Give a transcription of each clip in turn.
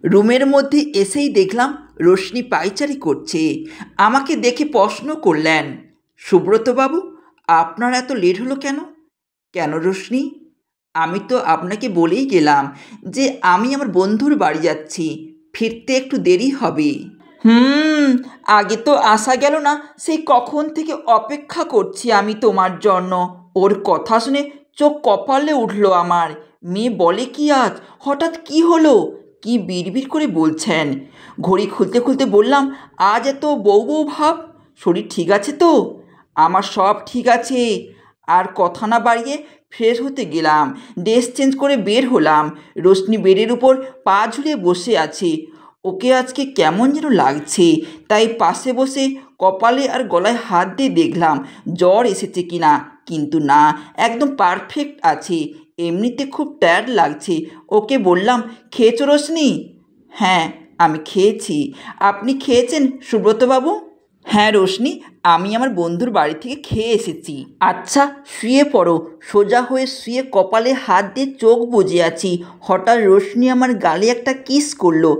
রুমের মধ্যে এসেই দেখলাম রোশনি পায়চারি করছে। আমাকে দেখে প্রশ্ন করলেন, সুব্রতবাবু, আপনার এত লেট হলো কেন? কেন রোশনি? আমি তো আপনাকে বলেই গেলাম যে আমি আমার বন্ধুর বাড়ি যাচ্ছি, ফিরতে একটু দেরি হবে। আগে তো আসা গেল না, সেই কখন থেকে অপেক্ষা করছি আমি তোমার জন্য। ওর কথা শুনে চোখ কপালে উঠল আমার। মেয়ে বলে কি আজ? হঠাৎ কি হলো? কি বিড়বিড় করে বলছেন? ঘড়ি খুলতে খুলতে বললাম, আজ এত বউ বউ ভাব? শরীর ঠিক আছে তো? আমার সব ঠিক আছে। আর কথা না বাড়িয়ে ফ্রেশ হতে গেলাম, ড্রেস চেঞ্জ করে বের হলাম। রোশনি বেডের উপর পা ঝুলিয়ে বসে আছে। ওকে আজকে কেমন যেন লাগছে, তাই পাশে বসে কপালে আর গলায় হাত দিয়ে দেখলাম জ্বর এসেছে কিনা। কিন্তু না, একদম পারফেক্ট আছে। এমনিতে খুব টায়ার্ড লাগছে। ওকে বললাম, খেয়েছো রোশনি? হ্যাঁ, আমি খেয়েছি। আপনি খেয়েছেন সুব্রতবাবু? হ্যাঁ রোশনি, আমি আমার বন্ধুর বাড়ি থেকে খেয়ে এসেছি। আচ্ছা, শুয়ে পড়ো। সোজা হয়ে শুয়ে কপালে হাত দিয়ে চোখ বুজে আছি। হঠাৎ রোশনি আমার গালে একটা কিস করলো।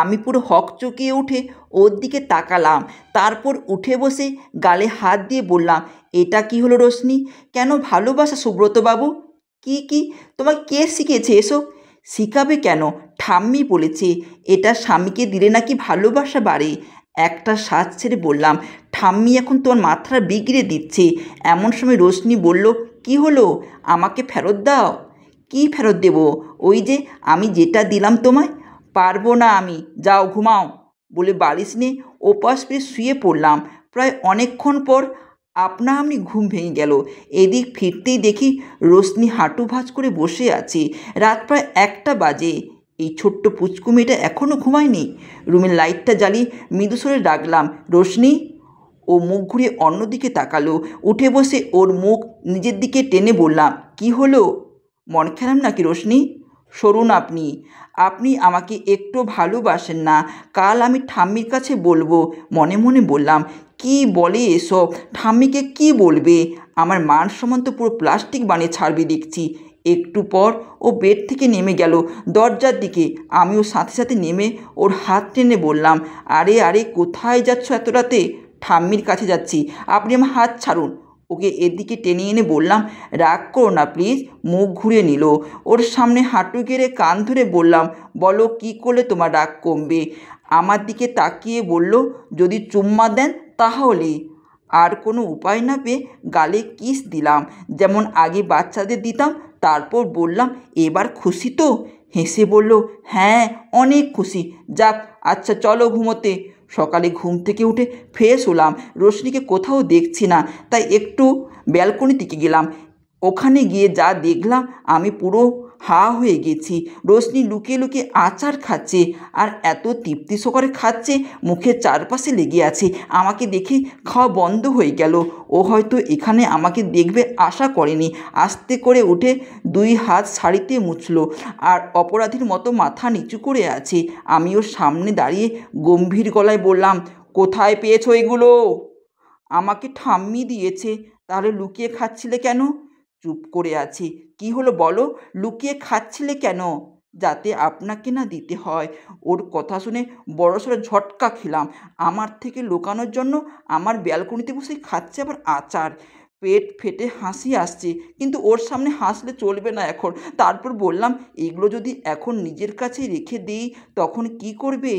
আমি পুরো হকচকিয়ে উঠে ওর দিকে তাকালাম। তারপর উঠে বসে গালে হাত দিয়ে বললাম, এটা কি হলো রোশনি? কেন ভালোবাসা সুব্রতবাবু? কি তোমাকে কে শিখিয়েছে এসব? শিখাবে কেন? ঠাম্মি বলেছে এটা স্বামীকে দিলে নাকি ভালোবাসা বাড়ে। একটা শ্বাস ছেড়ে বললাম, ঠাম্মি এখন তোমার মাথাটা বিগড়ে দিচ্ছে। এমন সময় রোশনি বলল, কি হলো? আমাকে ফেরত দাও। কি ফেরত দেব? ওই যে আমি যেটা দিলাম তোমায়। পারবো না আমি, যাও ঘুমাও বলে বালিশ নিয়ে ওপাশ পেয়ে শুয়ে পড়লাম। প্রায় অনেকক্ষণ পর আপনা আপনি ঘুম ভেঙে গেল। এদিক ফিরতেই দেখি রোশনি হাঁটু ভাঁজ করে বসে আছে। রাত প্রায় 1টা বাজে। এই ছোট্ট পুচকু মেয়েটা এখনও ঘুমায়নি। রুমের লাইটটা জ্বালিয়ে মৃদু স্বরে ডাকলাম, রোশনি। ও মুখ ঘুরিয়ে অন্যদিকে তাকালো। উঠে বসে ওর মুখ নিজের দিকে টেনে বললাম, কি হলো? মন খারাপ নাকি রোশনি? সরুন আপনি। আপনি আমাকে একটু ভালোবাসেন না। কাল আমি ঠাম্মির কাছে বলবো। মনে মনে বললাম, কি বলে এসব? ঠাম্মিকে কি বলবে? আমার মান সম্মান তো পুরো প্লাস্টিক বানিয়ে ছাড়বে দেখছি। একটু পর ও বেড থেকে নেমে গেল দরজার দিকে। আমিও সাথে সাথে নেমে ওর হাত টেনে বললাম, আরে আরে, কোথায় যাচ্ছ এত রাতে? ঠাম্মির কাছে যাচ্ছি, আপনি আমার হাত ছাড়ুন। ওকে এদিকে টেনে এনে বললাম, রাগ করো না প্লিজ। মুখ ঘুরিয়ে নিল। ওর সামনে হাঁটু গেড়ে কান ধরে বললাম, বলো কি করলে তোমার রাগ কমবে? আমার দিকে তাকিয়ে বলল, যদি চুম্মা দেন তাহলে। আর কোনো উপায় না পেয়ে গালে কিস দিলাম, যেমন আগে বাচ্চাদের দিতাম। তারপর বললাম, এবার খুশি তো? হেসে বলল, হ্যাঁ অনেক খুশি। যাক, আচ্ছা চলো ঘুমোতে। সকালে ঘুম থেকে উঠে ফ্রেশ হলাম। রোশনিকে কোথাও দেখছি না, তাই একটু ব্যালকনি দিকে গেলাম। ওখানে গিয়ে যা দেখলাম, আমি পুরো হা হয়ে গেছি। রোশনি লুকিয়ে লুকিয়ে আচার খাচ্ছে, আর এত তৃপ্তি সহকারে খাচ্ছে, মুখের চারপাশে লেগে আছে। আমাকে দেখে খাওয়া বন্ধ হয়ে গেল। ও হয়তো এখানে আমাকে দেখবে আশা করেনি। আস্তে করে উঠে 2 হাত শাড়িতে মুছল, আর অপরাধীর মতো মাথা নিচু করে আছে। আমি ওর সামনে দাঁড়িয়ে গম্ভীর গলায় বললাম, কোথায় পেয়েছো এগুলো? আমাকে ঠাম্মি দিয়েছে। তাহলে লুকিয়ে খাচ্ছিলে কেন? চুপ করে আছি। কি হলো বলো, লুকিয়ে খাচ্ছিলে কেন? যাতে আপনাকে না দিতে হয়। ওর কথা শুনে বড়সড় ঝটকা খেলাম। আমার থেকে লুকানোর জন্য আমার ব্যালকনিতে বসে খাচ্ছে আবার আচার। পেট ফেটে হাসি আসছে, কিন্তু ওর সামনে হাসলে চলবে না এখন। তারপর বললাম, এগুলো যদি এখন নিজের কাছে রেখে দিই তখন কি করবে?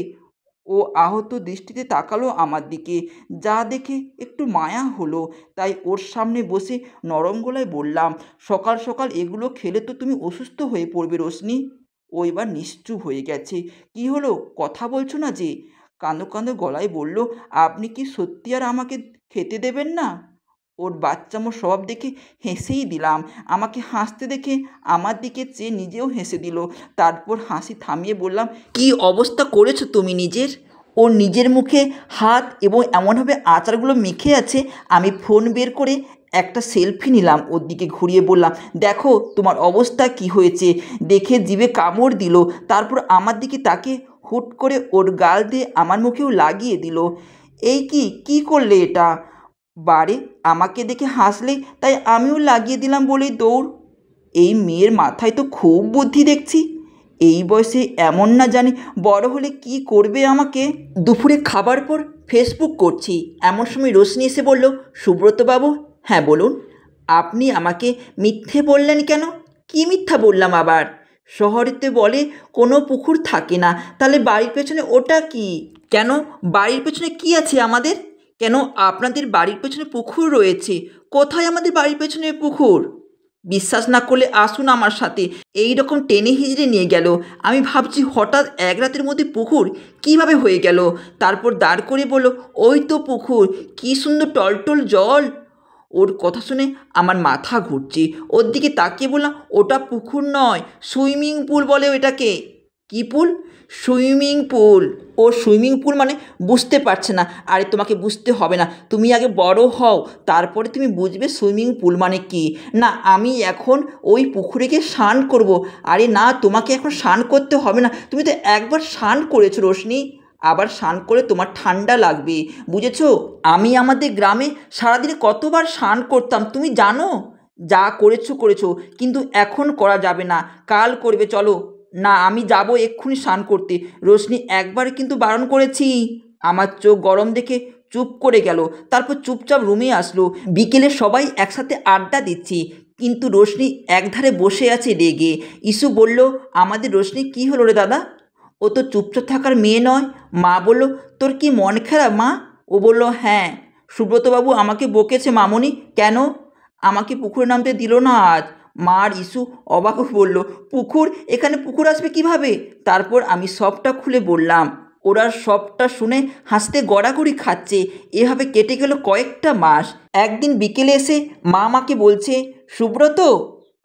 ও আহত দৃষ্টিতে তাকালো আমার দিকে। যা দেখে একটু মায়া হলো, তাই ওর সামনে বসে নরম গলায় বললাম, সকাল সকাল এগুলো খেলে তো তুমি অসুস্থ হয়ে পড়বে রোশনি। ও এবার নিশ্চুপ হয়ে গেছে। কি হলো, কথা বলছো না যে? কাঁদো কাঁদো গলায় বলল, আপনি কি সত্যি আর আমাকে খেতে দেবেন না? ওর বাচ্চামো স্বভাব দেখে হেসেই দিলাম। আমাকে হাসতে দেখে আমার দিকে চেয়ে নিজেও হেসে দিল। তারপর হাসি থামিয়ে বললাম, কি অবস্থা করেছো তুমি নিজের? ওর নিজের মুখে হাত এবং এমনভাবে আচারগুলো মেখে আছে, আমি ফোন বের করে একটা সেলফি নিলাম। ওর দিকে ঘুরিয়ে বললাম, দেখো তোমার অবস্থা কি হয়েছে। দেখে জিভে কামড় দিল। তারপর আমার দিকে তাকিয়ে হুট করে ওর গাল দিয়ে আমার মুখেও লাগিয়ে দিল। এই কি করলে এটা? বারে, আমাকে দেখে হাসলেই তাই আমিও লাগিয়ে দিলাম বলেই দৌড়। এই মেয়ের মাথায় তো খুব বুদ্ধি দেখছি। এই বয়সে এমন না জানি বড় হলে কি করবে আমাকে। দুপুরে খাবার পর ফেসবুক করছি, এমন সময় রোশনি এসে বলল, সুব্রতবাবু। হ্যাঁ বলুন। আপনি আমাকে মিথ্যে বললেন কেন? কি মিথ্যা বললাম আবার? শহরেতে বলে কোনো পুকুর থাকে না, তাহলে বাড়ির পেছনে ওটা কি? কেন, বাড়ির পেছনে কি আছে আমাদের? কেন, আপনাদের বাড়ির পেছনে পুকুর রয়েছে। কোথায় আমাদের বাড়ির পেছনে পুকুর? বিশ্বাস না করলে আসুন আমার সাথে। এই রকম টেনে হিজড়ে নিয়ে গেল। আমি ভাবছি হঠাৎ এক রাতের মধ্যে পুকুর কিভাবে হয়ে গেল। তারপর দাঁড় করে বলল, ওই তো পুকুর, কি সুন্দর টলটল জল। ওর কথা শুনে আমার মাথা ঘুরছে। ওর দিকে তাকিয়ে বললাম, ওটা পুকুর নয়, সুইমিং পুল বলে এটাকে। কি পুল? Swimming pool. ও সুইমিং পুল মানে বুঝতে পারছে না। আরে তোমাকে বুঝতে হবে না, তুমি আগে বড় হও, তারপরে তুমি বুঝবে সুইমিং পুল মানে কি। না, আমি এখন ওই পুকুরে গিয়ে স্নান করব। আরে না, তোমাকে এখন স্নান করতে হবে না, তুমি তো একবার স্নান করেছো রোশনি। আবার স্নান করে তোমার ঠান্ডা লাগবে, বুঝেছো? আমি আমাদের গ্রামে সারাদিনে কতবার স্নান করতাম তুমি জানো? যা করেছো করেছো, কিন্তু এখন করা যাবে না, কাল করবে, চলো। না, আমি যাব এক্ষুনি স্নান করতে। রোশনি একবার কিন্তু বারণ করেছি। আমার চোখ গরম দেখে চুপ করে গেল। তারপর চুপচাপ রুমে আসলো। বিকেলে সবাই একসাথে আড্ডা দিচ্ছি, কিন্তু রোশনি একধারে বসে আছে রেগে। ইসু বলল, আমাদের রোশনি কী হলো রে দাদা? ও তো চুপচাপ থাকার মেয়ে নয়। মা বলল, তোর কি মন খারাপ মা? ও বলল, হ্যাঁ, সুব্রতবাবু আমাকে বকেছে মামনি। কেন? আমাকে পুকুরে নামতে দিল না আজ। মা আর ইসু অবাক হয়ে বলল, পুকুর? এখানে পুকুর আসবে কিভাবে? তারপর আমি সবটা খুলে বললাম। ওরা সবটা শুনে হাসতে গড়াগড়ি খাচ্ছে। এভাবে কেটে গেল কয়েকটা মাস। একদিন বিকেলে এসে মা আমাকে বলছে, সুব্রত,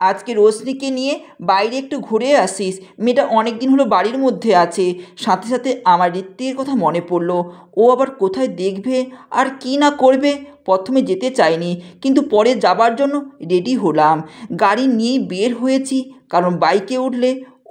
আজকে রোশনিকে নিয়ে বাইরে একটু ঘুরে আসিস। মেয়েটা অনেক দিন হলো বাড়ির মধ্যে আছে। সাথে সাথে আমার ঋত্বিকের কথা মনে পড়ল। ও আবার কোথায় দেখবে আর কি না করবে। প্রথমে যেতে চাইনি, কিন্তু পরে যাবার জন্য রেডি হলাম। গাড়ি নিয়েই বের হয়েছি, কারণ বাইকে উঠলে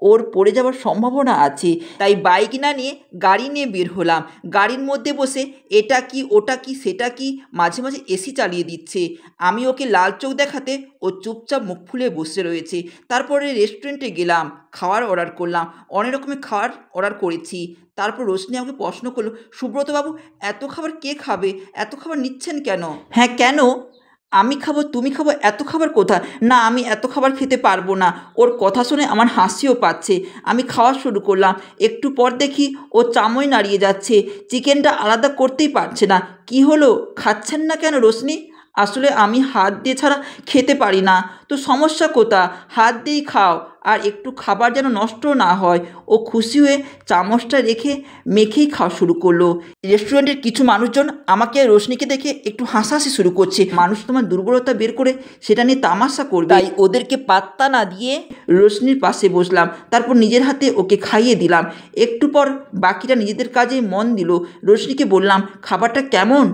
ওর পড়ে যাওয়ার সম্ভাবনা আছে। তাই বাইক না নিয়ে গাড়ি নিয়ে বের হলাম। গাড়ির মধ্যে বসে এটা কি ওটা কি সেটা কি, মাঝে মাঝে এসি চালিয়ে দিচ্ছে। আমি ওকে লাল চোখ দেখাতে ও চুপচাপ মুখ ফুলে বসে রয়েছে। তারপরে রেস্টুরেন্টে গেলাম, খাওয়ার অর্ডার করলাম। অনেক রকমের খাবার অর্ডার করেছি। তারপর রোশনি আমাকে প্রশ্ন করলো, সুব্রতবাবু, এত খাবার কে খাবে? এত খাবার নিচ্ছেন কেন? হ্যাঁ, কেন? আমি খাবো, তুমি খাবো, এত খাবার কোথায়? না, আমি এত খাবার খেতে পারবো না। ওর কথা শুনে আমার হাসিও পাচ্ছে। আমি খাওয়া শুরু করলাম। একটু পর দেখি ও চামচ নাড়িয়ে যাচ্ছে, চিকেনটা আলাদা করতেই পারছে না। কি হলো, খাচ্ছেন না কেন রোশনি? আসলে আমি হাত দিয়ে ছাড়া খেতে পারি না। তো সমস্যা কোথা? হাত দিয়েই খাও, আর একটু খাবার যেন নষ্ট না হয়। ও খুশি হয়ে চামচটা রেখে মেখেই খাওয়া শুরু করলো। রেস্টুরেন্টের কিছু মানুষজন আমাকে রোশনিকে দেখে একটু হাসাহাসি শুরু করছে। মানুষ তোমার দুর্বলতা বের করে সেটা নিয়ে তামাশা করবে, তাই ওদেরকে পাত্তা না দিয়ে রোশনির পাশে বসলাম। তারপর নিজের হাতে ওকে খাইয়ে দিলাম। একটু পর বাকিরা নিজেদের কাজে মন দিল। রোশনিকে বললাম, খাবারটা কেমন?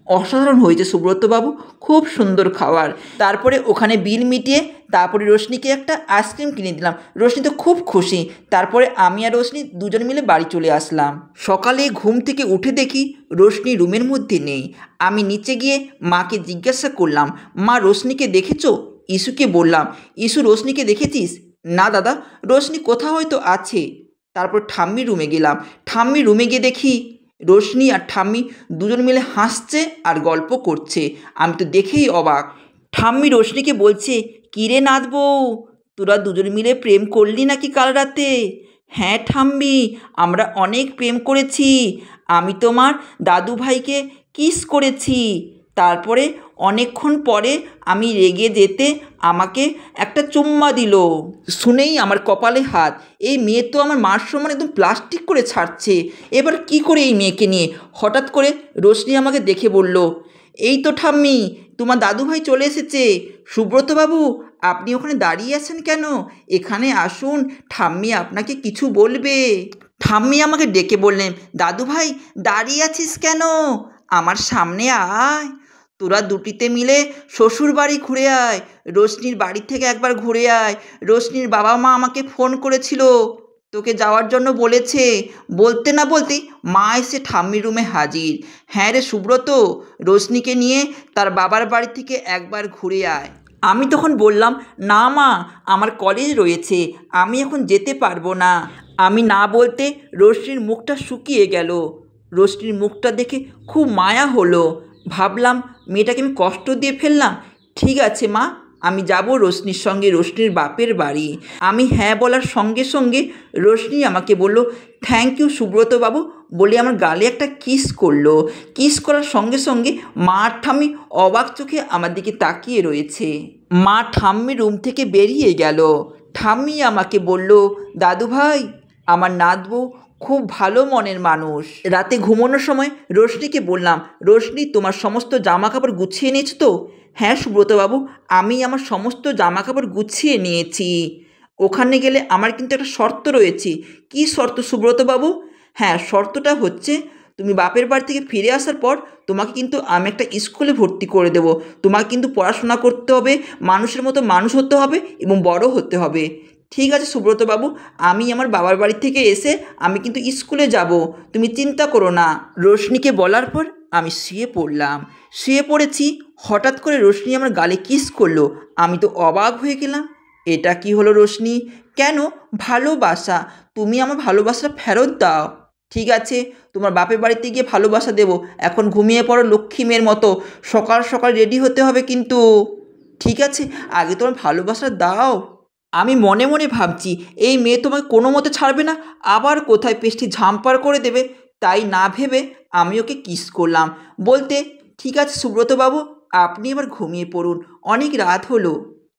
অসাধারণ হয়েছে সুব্রতবাবু, খুব সুন্দর খাবার। তারপরে ওখানে বিল মিটিয়ে তারপরে রোশনিকে একটা আইসক্রিম কিনে দিলাম। রোশনি তো খুব খুশি। তারপরে আমি আর রোশনি দুজন মিলে বাড়ি চলে আসলাম। সকালে ঘুম থেকে উঠে দেখি রোশনি রুমের মধ্যে নেই। আমি নিচে গিয়ে মাকে জিজ্ঞাসা করলাম, মা, রোশনিকে দেখেছো? ইসুকে বললাম, ইসু, রোশনিকে দেখেছিস? না দাদা, রোশনি কোথাও হয়তো আছে। তারপর ঠাম্মির রুমে গেলাম। ঠাম্মির রুমে গিয়ে দেখি রোশনি আর ঠাম্মি দুজন মিলে হাসছে আর গল্প করছে। আমি তো দেখেই অবাক। ঠাম্মি রোশনিকে বলছে, কিরে নাথ বউ, তোরা দুজন মিলে প্রেম করলি নাকি কাল রাতে? হ্যাঁ ঠাম্মি, আমরা অনেক প্রেম করেছি। আমি তোমার দাদু ভাইকে কিস করেছি। তারপরে অনেকক্ষণ পরে আমি রেগে যেতে আমাকে একটা চুম্মা দিল। শুনেই আমার কপালে হাত। এই মেয়ে তো আমার মার সমান একদম প্লাস্টিক করে ছাড়ছে। এবার কি করে এই মেয়েকে নিয়ে? হঠাৎ করে রোশনি আমাকে দেখে বলল, এই তো ঠাম্মি, তোমার দাদুভাই চলে এসেছে। সুব্রতবাবু, আপনি ওখানে দাঁড়িয়ে আছেন কেন? এখানে আসুন, ঠাম্মি আপনাকে কিছু বলবে। ঠাম্মি আমাকে ডেকে বললেন, দাদুভাই, দাঁড়িয়ে আছিস কেন? আমার সামনে আয়। তোরা দুটিতে মিলে শ্বশুর বাড়ি ঘুরে আয়। রোশনির বাড়ি থেকে একবার ঘুরে আয়। রোশনির বাবা মা আমাকে ফোন করেছিল, তোকে যাওয়ার জন্য বলেছে। বলতে না বলতেই মা এসে ঠাম্মির রুমে হাজির। হ্যাঁ রে সুব্রত, রোশনিকে নিয়ে তার বাবার বাড়ি থেকে একবার ঘুরে আয়। আমি তখন বললাম, না মা, আমার কলেজ রয়েছে, আমি এখন যেতে পারবো না। আমি না বলতে রোশনির মুখটা শুকিয়ে গেল। রোশনির মুখটা দেখে খুব মায়া হলো। ভাবলাম মেয়েটাকে আমি কষ্ট দিয়ে ফেললাম। ঠিক আছে মা, আমি যাব রোশনির সঙ্গে রোশনির বাপের বাড়ি। আমি হ্যাঁ বলার সঙ্গে সঙ্গে রোশনি আমাকে বলল, থ্যাংক ইউ সুব্রতবাবু, বলে আমার গালে একটা কিস করলো। কিস করার সঙ্গে সঙ্গে মা আর ঠাম্মি অবাক চোখে আমার দিকে তাকিয়ে রয়েছে। মা ঠাম্মি রুম থেকে বেরিয়ে গেল। ঠাম্মি আমাকে বলল, দাদু ভাই, আমার নাতবউ খুব ভালো মনের মানুষ। রাতে ঘুমানোর সময় রোশনিকে বললাম, রোশনি, তোমার সমস্ত জামা কাপড় গুছিয়ে নিয়েছো তো? হ্যাঁ সুব্রতবাবু, আমি আমার সমস্ত জামা কাপড় গুছিয়ে নিয়েছি। ওখানে গেলে আমার কিন্তু একটা শর্ত রয়েছে। কী শর্ত সুব্রতবাবু? হ্যাঁ, শর্তটা হচ্ছে তুমি বাপের বাড়ি থেকে ফিরে আসার পর তোমাকে কিন্তু আমি একটা স্কুলে ভর্তি করে দেবো। তোমাকে কিন্তু পড়াশোনা করতে হবে, মানুষের মতো মানুষ হতে হবে এবং বড় হতে হবে। ঠিক আছে সুব্রতবাবু, আমি আমার বাবার বাড়ি থেকে এসে আমি কিন্তু স্কুলে যাব, তুমি চিন্তা করো না। রোশনিকে বলার পর আমি শুয়ে পড়লাম। শুয়ে পড়েছি, হঠাৎ করে রোশনি আমার গালে কিস করলো। আমি তো অবাক হয়ে গেলাম। এটা কি হলো রোশনি? কেন? ভালোবাসা। তুমি আমার ভালোবাসাটা ফেরত দাও। ঠিক আছে, তোমার বাপের বাড়িতে গিয়ে ভালোবাসা দেবো। এখন ঘুমিয়ে পড়ো লক্ষ্মী মেয়ের মতো। সকাল সকাল রেডি হতে হবে কিন্তু। ঠিক আছে, আগে তোমার ভালোবাসা দাও। আমি মনে মনে ভাবছি, এই মেয়ে তোমাকে কোনো মতে ছাড়বে না, আবার কোথায় পেস্টি ঝাম্পার করে দেবে। তাই না ভেবে আমি ওকে কিস করলাম। বলতে, ঠিক আছে সুব্রতবাবু, আপনি এবার ঘুমিয়ে পড়ুন, অনেক রাত হলো,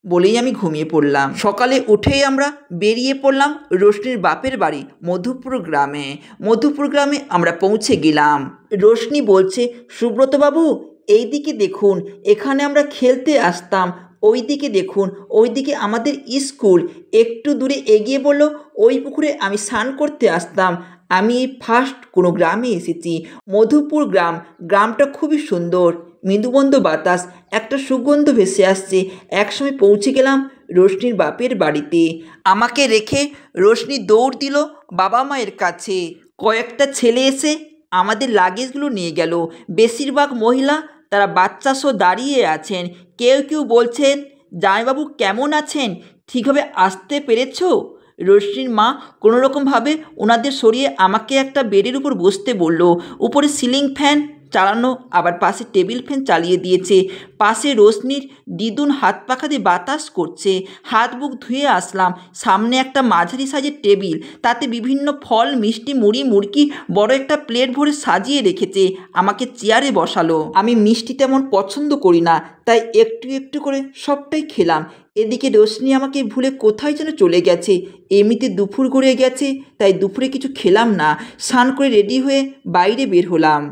বলেই আমি ঘুমিয়ে পড়লাম। সকালে উঠেই আমরা বেরিয়ে পড়লাম রোশনির বাপের বাড়ি মধুপুর গ্রামে। মধুপুর গ্রামে আমরা পৌঁছে গেলাম। রোশনি বলছে, সুব্রতবাবু, এই দিকে দেখুন, এখানে আমরা খেলতে আসতাম। ওই দিকে দেখুন, ওই দিকে আমাদের স্কুল। একটু দূরে এগিয়ে বলল, ওই পুকুরে আমি স্নান করতে আসতাম। আমি এই ফার্স্ট কোনো গ্রামে এসেছি, মধুপুর গ্রাম। গ্রামটা খুবই সুন্দর, মৃদুমন্দ বাতাস, একটা সুগন্ধ ভেসে আসছে। একসময় পৌঁছে গেলাম রোশনির বাপের বাড়িতে। আমাকে রেখে রোশনি দৌড় দিল বাবা মায়ের কাছে। কয়েকটা ছেলে এসে আমাদের লাগেজগুলো নিয়ে গেল। বেশিরভাগ মহিলা, তারা বাচ্চা সহ দাঁড়িয়ে আছেন। কেউ কেউ বলছেন, জামাইবাবু কেমন আছেন? ঠিকভাবে আসতে পেরেছ? রোশনির মা কোনোরকমভাবে ওনাদের সরিয়ে আমাকে একটা বেডের উপর বসতে বলল। উপরে সিলিং ফ্যান চালানো, আবার পাশে টেবিল ফ্যান চালিয়ে দিয়েছে। পাশে রোশনির দিদুন হাত পাখা দিয়ে বাতাস করছে। হাত মুখ ধুয়ে আসলাম। সামনে একটা মাঝারি সাইজের টেবিল, তাতে বিভিন্ন ফল, মিষ্টি, মুড়ি, মুড়কি বড় একটা প্লেট ভরে সাজিয়ে রেখেছে। আমাকে চেয়ারে বসালো। আমি মিষ্টি তেমন পছন্দ করি না, তাই একটু একটু করে সবটাই খেলাম। এদিকে রোশনি আমাকে ভুলে কোথায় যেন চলে গেছে। এমনিতে দুপুর গড়িয়ে গেছে, তাই দুপুরে কিছু খেলাম না। স্নান করে রেডি হয়ে বাইরে বের হলাম।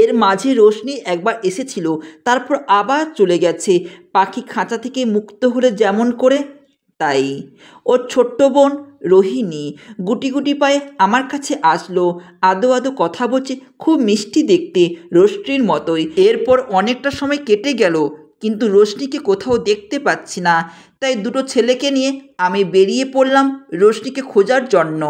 এর মাঝে রোশনি একবার এসেছিল, তারপর আবার চলে গেছে। পাখি খাঁচা থেকে মুক্ত হলে যেমন করে, তাই। ওর ছোট্ট বোন রোহিণী গুটি গুটি পায়ে আমার কাছে আসলো। আদো আদো কথা বলছে, খুব মিষ্টি দেখতে, রোশনির মতোই। এরপর অনেকটা সময় কেটে গেল, কিন্তু রোশনিকে কোথাও দেখতে পাচ্ছি না। তাই দুটো ছেলেকে নিয়ে আমি বেরিয়ে পড়লাম রোশনিকে খোঁজার জন্য।